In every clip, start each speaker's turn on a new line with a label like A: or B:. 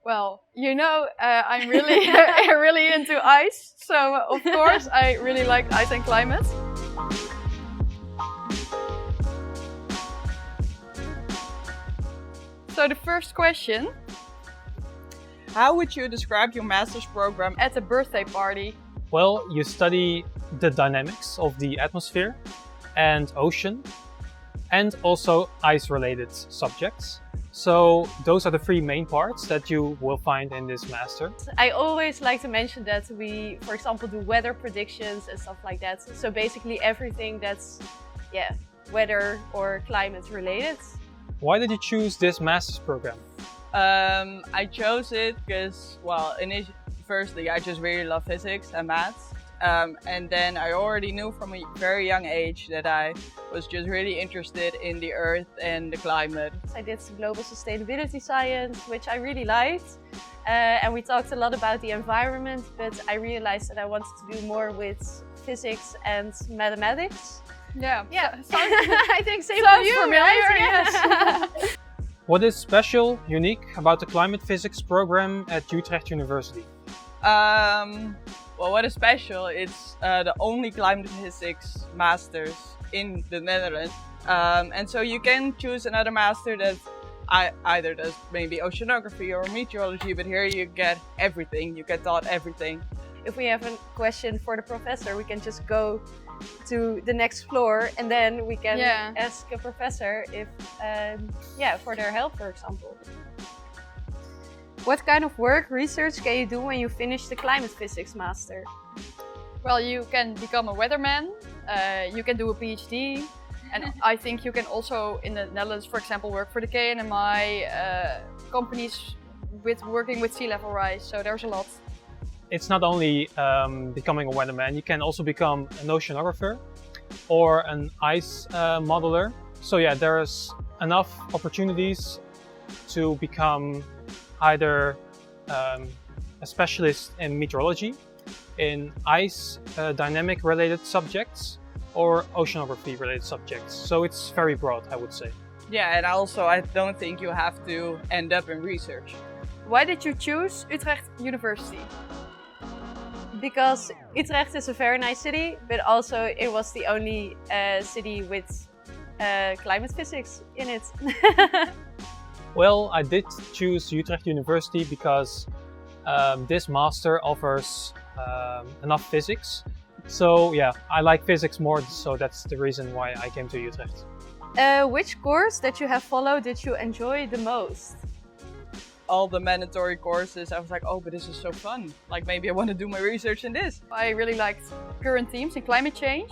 A: Well, I'm really really into ice, so of course I really like ice and climate. So the first question,
B: How would you describe your master's program?
A: at a birthday party.
C: Well, you study the dynamics of the atmosphere and ocean, and also ice-related subjects. So those are the three main parts that you will find in this master.
D: I always like to mention that we, for example, do weather predictions and stuff like that. So basically everything that's, weather or climate related.
C: Why did you choose this master's program?
B: I chose it because, well, firstly, I just really love physics and maths. And then I already knew from a very young age that I was just really interested in the earth and the climate.
D: I did some global sustainability science, which I really liked. And we talked a lot about the environment, but I realized that I wanted to do more with physics and mathematics.
A: Yeah.
D: I think same for
A: Sounds
D: you,
A: familiar,
D: right?
A: yes.
C: What is special, unique about the climate physics program at Utrecht University?
B: Well, what is special, it's the only climate physics masters in the Netherlands. And so you can choose another master that either does maybe oceanography or meteorology, but here you get everything, you get taught everything.
D: If we have a question for the professor, we can just go to the next floor and then we can ask a professor if, for their help, for example. What kind of work, research can you do when you finish the climate physics master?
A: Well, you can become a weatherman, you can do a PhD, and I think you can also, in the Netherlands, for example, work for the KNMI, companies working with sea level rise, so there's a lot.
C: It's not only becoming a weatherman, you can also become an oceanographer or an ice modeler. So yeah, there's enough opportunities to become either a specialist in meteorology, in ice dynamic related subjects, or oceanography related subjects. So it's very broad, I would say.
B: Yeah, and also I don't think you have to end up in research.
A: Why did you choose Utrecht University?
D: Because Utrecht is a very nice city, but also it was the only city with climate physics in it.
C: Well, I did choose Utrecht University because this master offers enough physics. So yeah, I like physics more, so that's the reason why I came to Utrecht.
D: Which course that you have followed did you enjoy the most?
B: All the mandatory courses, I was like, oh, but this is so fun. Like, maybe I want to do my research in this.
A: I really liked current themes in climate change,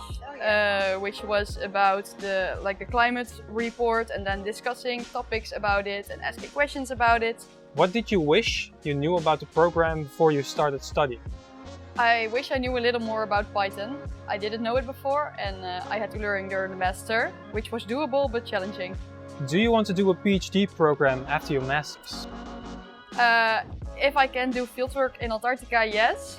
A: which was about the climate report and then discussing topics about it and asking questions about it.
C: What did you wish you knew about the program before you started studying?
A: I wish I knew a little more about Python. I didn't know it before and I had to learn during the master, which was doable but challenging.
C: Do you want to do a PhD program after your master's?
A: If I can do fieldwork in Antarctica, yes.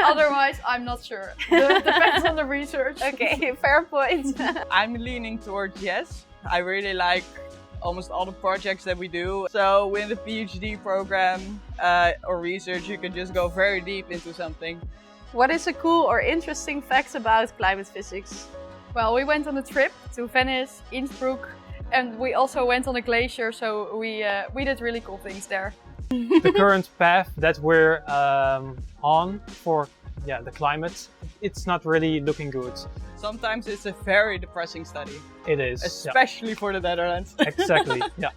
A: Otherwise, I'm not sure. Depends on the research.
D: Okay, fair point.
B: I'm leaning towards yes. I really like almost all the projects that we do. So with a PhD program or research, you can just go very deep into something.
D: What is a cool or interesting fact about climate physics?
A: Well, we went on a trip to Venice, Innsbruck, and we also went on a glacier, so we did really cool things there.
C: The current path that we're on for the climate, it's not really looking good.
B: Sometimes it's a very depressing study.
C: It is.
B: Especially for the Netherlands.
C: Exactly, yeah.